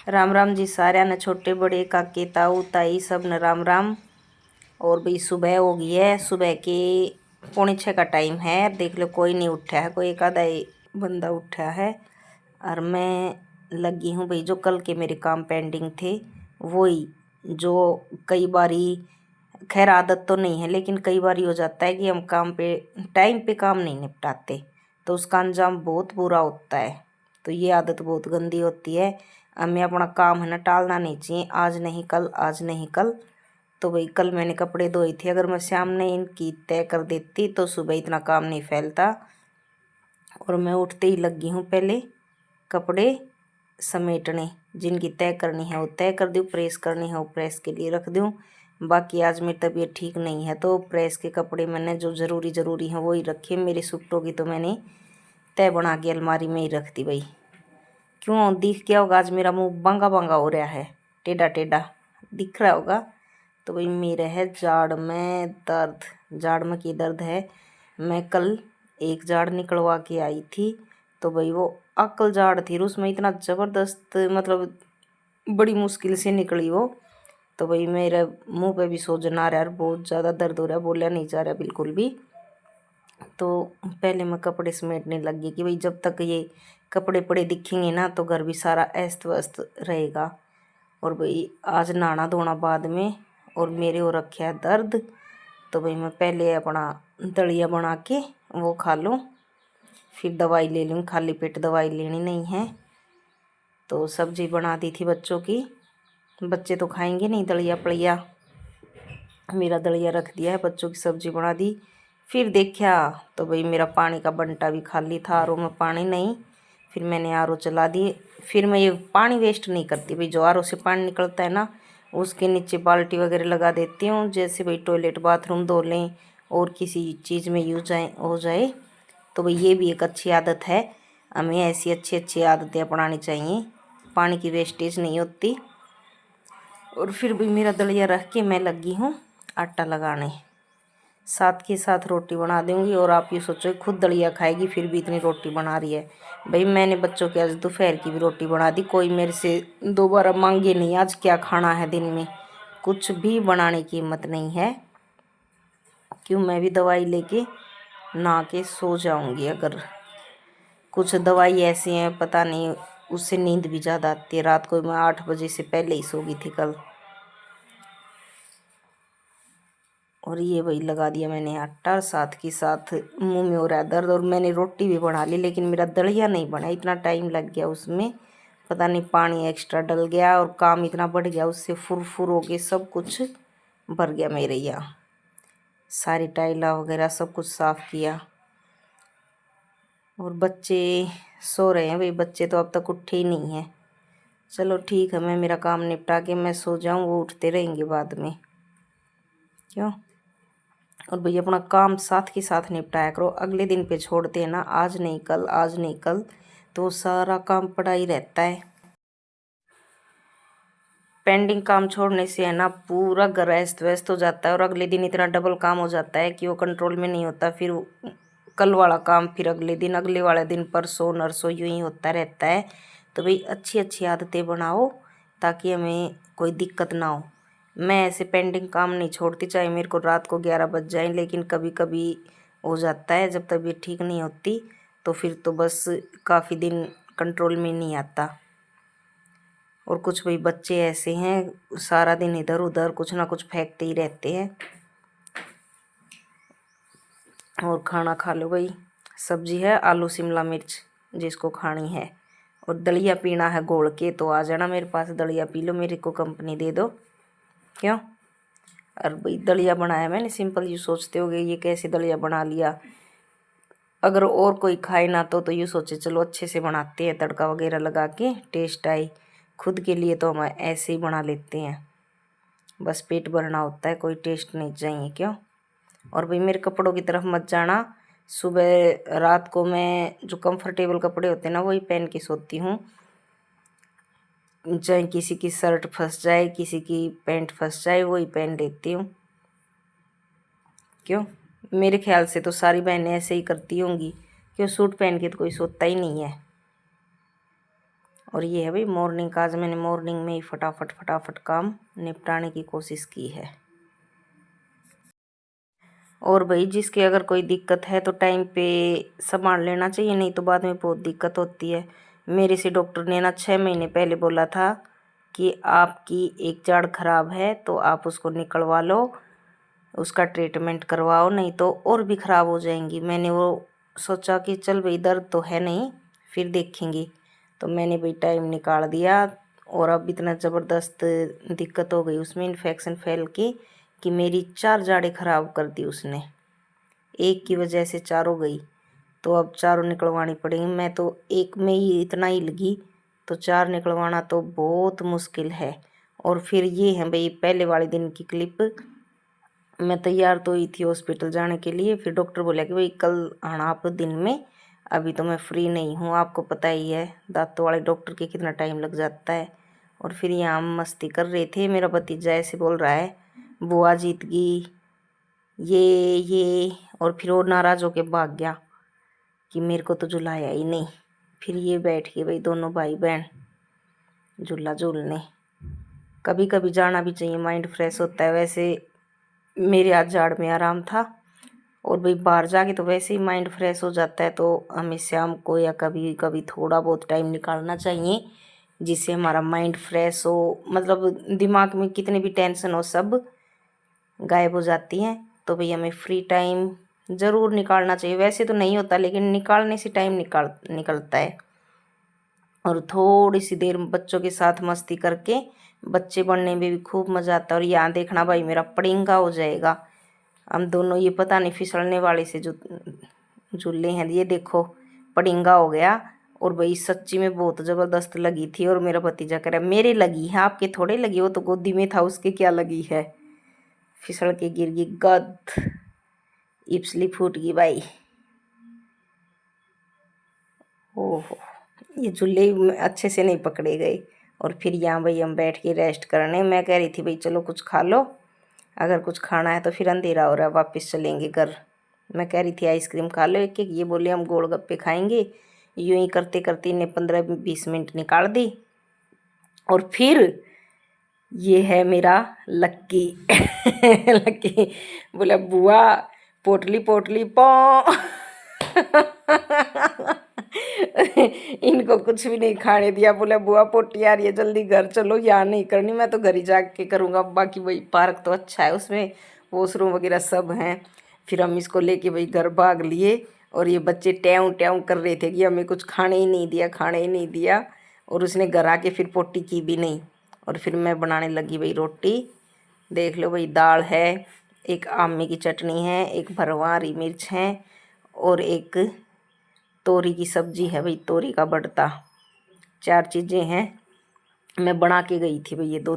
राम राम जी साਰਿਆਂ ने, छोटे बड़े काके ताऊ ताई सब ने राम राम। और भाई सुबह हो गई है, सुबह के 5:45 का टाइम है। देख लो कोई नहीं उठा है, कोई एक आधा ही बंदा उठा है। और मैं लगी हूँ भाई, जो कल के मेरे काम पेंडिंग थे वही, जो कई बारी, खैर आदत तो नहीं है लेकिन कई बारी हो जाता है कि हम काम पे टाइम पे काम नहीं निपटाते तो उसका अंजाम बहुत बुरा होता है। तो ये आदत बहुत गंदी होती है। हमें अपना काम है ना टालना नहीं चाहिए, आज नहीं कल, आज नहीं कल। तो भाई कल मैंने कपड़े धोए थे, अगर मैं शाम ने इनकी तय कर देती तो सुबह इतना काम नहीं फैलता। और मैं उठते ही लगी हूँ पहले कपड़े समेटने, जिनकी तय करनी है वो तय कर दूँ, प्रेस करनी है वो प्रेस के लिए रख दूँ। बाकी आज मेरी तबीयत ठीक नहीं है तो प्रेस के कपड़े मैंने जो ज़रूरी हैं वही रखे। मेरे सूटों की तो मैंने तय बना के अलमारी में ही रख दी भाई। क्यों दिख क्या होगा, आज मेरा मुंह बांगा बांगा हो रहा है, टेढ़ा टेढ़ा दिख रहा होगा। तो भाई मेरा है जाड़ में दर्द, जाड़ में की दर्द है। मैं कल एक जाड़ निकलवा के आई थी तो भाई वो अकल जाड़ थी, उसमें इतना ज़बरदस्त, मतलब बड़ी मुश्किल से निकली वो। तो भाई मेरे मुंह पे भी सोजन आ रहा है, बहुत ज़्यादा दर्द हो रहा है, बोला नहीं जा रहा बिल्कुल भी। तो पहले मैं कपड़े समेटने लग गई कि भाई जब तक ये कपड़े पड़े दिखेंगे ना तो घर भी सारा अस्त व्यस्त रहेगा। और भाई आज नहाना धोना बाद में, और मेरे हो रखे है दर्द। तो भाई मैं पहले अपना दलिया बना के वो खा लूँ, फिर दवाई ले लूँ, खाली पेट दवाई लेनी नहीं है। तो सब्जी बना दी थी बच्चों की, बच्चे तो खाएंगे नहीं दलिया पलिया, मेरा दलिया रख दिया है, बच्चों की सब्जी बना दी। फिर देखा तो भाई मेरा पानी का बंटा भी खाली था, आर ओ में पानी नहीं। फिर मैंने आर ओ चला दिए। फिर मैं ये पानी वेस्ट नहीं करती भाई, जो आर ओ से पानी निकलता है ना उसके नीचे बाल्टी वगैरह लगा देती हूँ, जैसे भाई टॉयलेट बाथरूम धो लें और किसी चीज़ में यूज हो जाए। तो भाई ये भी एक अच्छी आदत है, हमें ऐसी अच्छी अच्छी आदतें अपनानी चाहिए, पानी की वेस्टेज नहीं होती। और फिर भी मेरा दलिया रख के मैं लगी हूँ आटा लगाने, साथ के साथ रोटी बना दूंगी। और आप ये सोचो खुद दलिया खाएगी फिर भी इतनी रोटी बना रही है। भाई मैंने बच्चों के आज दोपहर की भी रोटी बना दी, कोई मेरे से दोबारा मांगे नहीं आज क्या खाना है दिन में, कुछ भी बनाने की हिम्मत नहीं है। क्यों, मैं भी दवाई लेके नहा के सो जाऊंगी। अगर कुछ दवाई ऐसी हैं पता नहीं, उससे नींद भी ज़्यादा आती है। रात को मैं 8 बजे से पहले ही सो गई थी कल। और ये वही लगा दिया मैंने आटा, साथ के साथ मुंह में हो रहा है दर्द। और मैंने रोटी भी बना ली लेकिन मेरा दलिया नहीं बना, इतना टाइम लग गया उसमें, पता नहीं पानी एक्स्ट्रा डल गया और काम इतना बढ़ गया, उससे फुर हो के सब कुछ भर गया मेरे यहाँ। सारी टाइला वगैरह सब कुछ साफ़ किया। और बच्चे सो रहे हैं भाई, बच्चे तो अब तक उठे ही नहीं हैं। चलो ठीक है, मैं मेरा काम निपटा के मैं सो जाऊँ, वो उठते रहेंगे बाद में। क्यों, और भैया अपना काम साथ के साथ निपटाया करो, अगले दिन पे छोड़ते हैं ना, आज नहीं कल, आज नहीं कल, तो सारा काम पड़ा ही रहता है। पेंडिंग काम छोड़ने से है ना पूरा घर अस्त व्यस्त हो जाता है और अगले दिन इतना डबल काम हो जाता है कि वो कंट्रोल में नहीं होता। फिर कल वाला काम फिर अगले दिन, अगले वाले दिन परसों नरसों यूं ही होता रहता है। तो भाई अच्छी अच्छी आदतें बनाओ ताकि हमें कोई दिक्कत ना हो। मैं ऐसे पेंडिंग काम नहीं छोड़ती, चाहे मेरे को रात को 11 बज जाए, लेकिन कभी कभी हो जाता है जब तबीयत ठीक नहीं होती तो फिर तो बस काफ़ी दिन कंट्रोल में नहीं आता। और कुछ भाई बच्चे ऐसे हैं सारा दिन इधर उधर कुछ ना कुछ फेंकते ही रहते हैं। और खाना खा लो भाई, सब्जी है आलू शिमला मिर्च जिसको खानी है, और दलिया पीना है घोल के तो आ जाना मेरे पास, दलिया पी लो, मेरे को कंपनी दे दो। क्यों, और भाई दलिया बनाया मैंने सिंपल, ये सोचते होगे ये कैसे दलिया बना लिया। अगर और कोई खाए ना तो यूँ सोचे चलो अच्छे से बनाते हैं, तड़का वगैरह लगा के टेस्ट आए। खुद के लिए तो हम ऐसे ही बना लेते हैं, बस पेट भरना होता है, कोई टेस्ट नहीं चाहिए। क्यों, और भाई मेरे कपड़ों की तरफ मत जाना, सुबह रात को मैं जो कंफर्टेबल कपड़े होते हैं ना वही पहन के सोती हूँ, चाहे किसी की शर्ट फंस जाए किसी की पैंट फंस जाए वही पहन लेती हूँ। क्यों, मेरे ख्याल से तो सारी बहनें ऐसे ही करती होंगी, क्यों सूट पहन के तो कोई सोता ही नहीं है। और ये है भाई मॉर्निंग का। आज मैंने मॉर्निंग में ही फटाफट काम निपटाने की कोशिश की है। और भाई जिसकी अगर कोई दिक्कत है तो टाइम पे संभाल लेना चाहिए, नहीं तो बाद में बहुत दिक्कत होती है। मेरे से डॉक्टर ने ना 6 महीने पहले बोला था कि आपकी एक जाड़ खराब है तो आप उसको निकलवा लो, उसका ट्रीटमेंट करवाओ, नहीं तो और भी ख़राब हो जाएंगी। मैंने वो सोचा कि चल भाई दर्द तो है नहीं, फिर देखेंगे। तो मैंने भाई टाइम निकाल दिया और अब इतना ज़बरदस्त दिक्कत हो गई उसमें, इन्फेक्शन फैल के कि मेरी 4 जाड़ें ख़राब कर दी उसने। एक की वजह से चारों गई, तो अब चारों निकलवानी पड़ेंगी। मैं तो एक में ही इतना ही लगी, तो 4 निकलवाना तो बहुत मुश्किल है। और फिर ये है भाई पहले वाले दिन की क्लिप। मैं तैयार तो हुई थी हॉस्पिटल जाने के लिए, फिर डॉक्टर बोला कि भाई कल आना आप दिन में, अभी तो मैं फ्री नहीं हूँ। आपको पता ही है दांतों वाले डॉक्टर के कितना टाइम लग जाता है। और फिर यहाँ हम मस्ती कर रहे थे, मेरा भतीजा ऐसे बोल रहा है बुआ जीत गई ये। और फिर वो नाराज़ होके भाग गया कि मेरे को तो झुलाया ही नहीं। फिर ये बैठ के भाई दोनों भाई बहन झूला झूलने। कभी कभी जाना भी चाहिए, माइंड फ्रेश होता है। वैसे मेरे आज जाड़ में आराम था, और भाई बाहर जाके तो वैसे ही माइंड फ्रेश हो जाता है। तो हमें शाम को या कभी कभी थोड़ा बहुत टाइम निकालना चाहिए, जिससे हमारा माइंड फ्रेश हो। मतलब दिमाग में कितनी भी टेंशन हो सब गायब हो जाती हैं। तो भाई हमें फ्री टाइम ज़रूर निकालना चाहिए। वैसे तो नहीं होता, लेकिन निकालने से टाइम निकलता है। और थोड़ी सी देर बच्चों के साथ मस्ती करके बच्चे बनने में भी खूब मज़ा आता है। और यहाँ देखना भाई मेरा पड़िंगा हो जाएगा। हम दोनों ये पता नहीं फिसलने वाले से जो झूले हैं, ये देखो पड़िंगा हो गया। और भाई सच्ची में बहुत ज़बरदस्त लगी थी। और मेरा भतीजा कह रहा मेरे लगी है, आपके थोड़े लगी, वो तो गोदी में था उसके क्या लगी है। फिसल के गिर गई गद, इप्सली फूट गई भाई। ओहो, ये झूले अच्छे से नहीं पकड़े गए। और फिर यहाँ भाई हम बैठ के रेस्ट करने। मैं कह रही थी भाई चलो कुछ खा लो, अगर कुछ खाना है तो फिर अंधेरा हो रहा है वापस चलेंगे घर। मैं कह रही थी आइसक्रीम खा लो एक एक, ये बोले हम गोलगप्पे खाएंगे। यूं ही करते करते इन्हें 15-20 मिनट निकाल दी। और फिर ये है मेरा लक्की लक्की बोला बुआ पोटली पोटली पौ इनको कुछ भी नहीं खाने दिया। बोला बुआ पोटी आ रही है जल्दी घर चलो, यहाँ नहीं करनी, मैं तो घर ही जाके करूँगा। बाकी वही पार्क तो अच्छा है, उसमें वॉशरूम वगैरह सब हैं। फिर हम इसको लेके भाई घर भाग लिए। और ये बच्चे ट्याऊं ट्याऊं कर रहे थे कि हमें कुछ खाने ही नहीं दिया, खाने ही नहीं दिया। और उसने घर आके फिर पोटी की भी नहीं। और फिर मैं बनाने लगी भाई रोटी। देख लो भाई दाल है, एक आमे की चटनी है, एक भरवा हरी मिर्च है, और एक तोरी की सब्जी है भाई, तोरी का भरता। 4 चीज़ें हैं। मैं बना के गई थी भाई ये 2